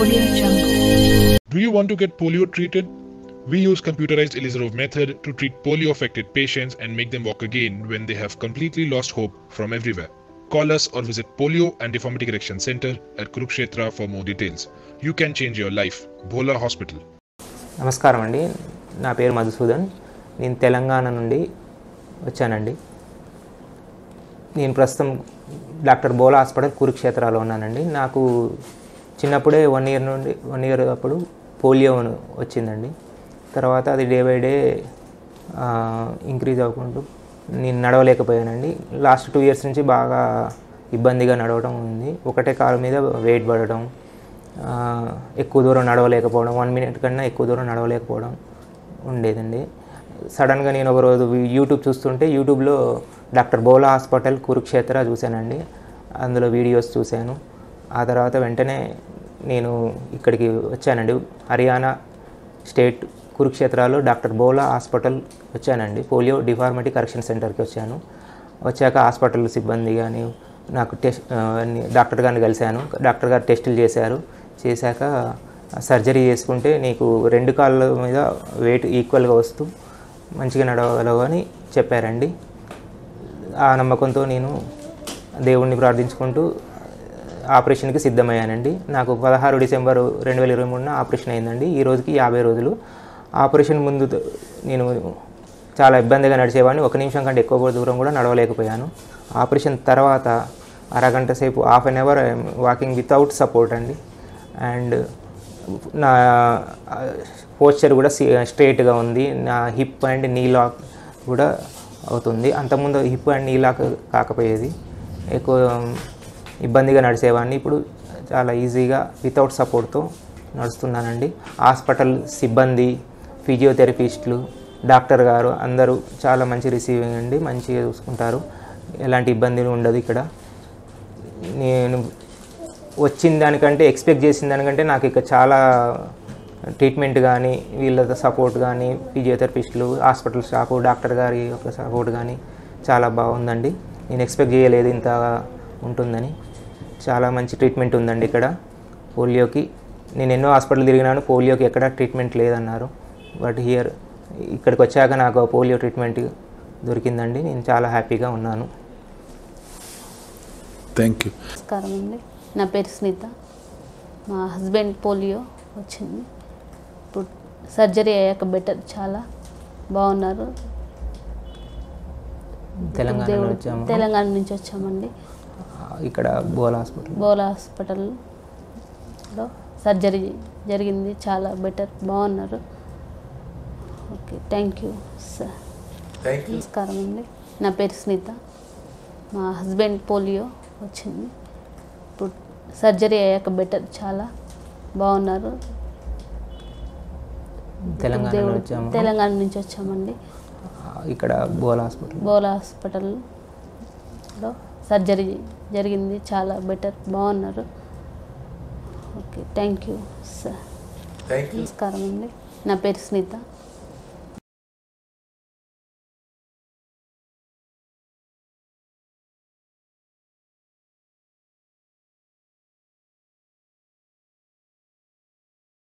Audio Jungle. Do you want to get polio treated? We use computerized Elizarov method to treat polio-affected patients and make them walk again when they have completely lost hope from everywhere. Call us or visit Polio and Deformity Correction Center at Kurukshetra for more details. You can change your life. Bhola Hospital. నమస్కారం అండి, నా పేరు మధుసూదన్. నేను తెలంగాణ నుండి వచ్చానండి. నేను ప్రస్తుతం doctor బోలా hospital కురుక్షేత్రాలో ఉన్నానండి. నాకు చిన్నప్పుడే 1 ఇయర్ అప్పుడు పోలియో వచ్చిందండి. తర్వాత అది డే బై డే ఇంక్రీజ్ అవ్వకుండా నేను నడవలేకపోయానండి. లాస్ట్ 2 ఇయర్స్ నుంచి బాగా ఇబ్బందిగా నడవడం ఉంది. ఒకటే కాలు మీద వెయిట్ పడడం, ఎక్కువ దూరం నడవలేకపోవడం, 1 మినిట్ కన్నా ఎక్కువ దూరం నడవలేకపోవడం ఉండేదండి. సడన్గా నేను ఒకరోజు యూట్యూబ్ చూస్తుంటే యూట్యూబ్లో డాక్టర్ బోలా హాస్పిటల్ కురుక్షేత్ర చూశానండి. అందులో వీడియోస్ చూశాను. ఆ తర్వాత వెంటనే నేను ఇక్కడికి వచ్చానండి. హర్యానా స్టేట్ కురుక్షేత్రాలో డాక్టర్ బోలా హాస్పిటల్ వచ్చానండి. పోలియో డిఫార్మిటీ కరెక్షన్ సెంటర్కి వచ్చాను. వచ్చాక హాస్పిటల్ సిబ్బంది కానీ నాకు డాక్టర్ గారిని కలిశాను. డాక్టర్ గారు టెస్టులు చేశాక సర్జరీ చేసుకుంటే నీకు 2 కాళ్ళ మీద వెయిట్ ఈక్వల్గా వస్తూ మంచిగా నడవగలవు అని చెప్పారండి. ఆ నమ్మకంతో నేను దేవుణ్ణి ప్రార్థించుకుంటూ ఆపరేషన్కి సిద్ధమయ్యానండి. నాకు 16 డిసెంబర్ 2023 ఆపరేషన్ అయిందండి. ఈ రోజుకి 50 రోజులు. ఆపరేషన్ ముందు నేను చాలా ఇబ్బందిగా నడిచేవాడిని. 1 నిమిషం కంటే ఎక్కువ దూరం కూడా నడవలేకపోయాను. ఆపరేషన్ తర్వాత అరగంట సేపు, half an hour walking without support అండి. అండ్ నా పోస్చర్ కూడా స్ట్రైట్గా ఉంది. నా హిప్ అండ్ నీ లాక్ కూడా అవుతుంది. అంతకుముందు హిప్ అండ్ నీ లాక్ కాకపోయేది, ఎక్కువ ఇబ్బందిగా నడిచేవాడిని. ఇప్పుడు చాలా ఈజీగా వితౌట్ సపోర్ట్తో నడుస్తున్నానండి. హాస్పిటల్ సిబ్బంది, ఫిజియోథెరపిస్టులు, డాక్టర్ గారు అందరూ చాలా మంచి రిసీవింగ్ అండి. మంచిగా చూసుకుంటారు. ఎలాంటి ఇబ్బందులు ఉండదు ఇక్కడ. నేను వచ్చిన దానికంటే, ఎక్స్పెక్ట్ చేసిన దానికంటే నాకు ఇక్కడ చాలా ట్రీట్మెంట్ కానీ, వీళ్ళ సపోర్ట్ కానీ, ఫిజియోథెరపిస్టులు, హాస్పిటల్ స్టాఫ్, డాక్టర్ గారి యొక్క సపోర్ట్ కానీ చాలా బాగుందండి. నేను ఎక్స్పెక్ట్ చేయలేదు ఇంత ఉంటుందని. చాలా మంచి ట్రీట్మెంట్ ఉందండి ఇక్కడ పోలియోకి. నేను ఎన్నో హాస్పిటల్ తిరిగినాను, పోలియోకి ఎక్కడ ట్రీట్మెంట్ లేదన్నారు. బట్ ఇక్కడికి వచ్చాక నాకు పోలియో ట్రీట్మెంట్ దొరికిందండి. నేను చాలా హ్యాపీగా ఉన్నాను. Thank you. నమస్కారం అండి, నా పేరు స్మిత. మా హస్బెండ్ పోలియో వచ్చింది. ఇప్పుడు సర్జరీ అయ్యాక బెటర్, చాలా బాగున్నారు. తెలంగాణ నుంచి వచ్చామండి. ఇక్కడ బోలా హాస్పిటల్లో సర్జరీ జరిగింది. చాలా బెటర్, బాగున్నారు. Okay, thank you sir. నమస్కారం అండి, నా పేరు స్మిత. మా హస్బెండ్ పోలియో వచ్చింది. ఇప్పుడు సర్జరీ అయ్యాక బెటర్, చాలా బాగున్నారు. తెలంగాణ నుంచి వచ్చామండి. ఇక్కడ బోలా హాస్పిటల్లో సర్జరీ జరిగింది. చాలా బెటర్, బాగున్నారు. Okay, thank you sir. నమస్కారం అండి, నా పేరు స్మిత.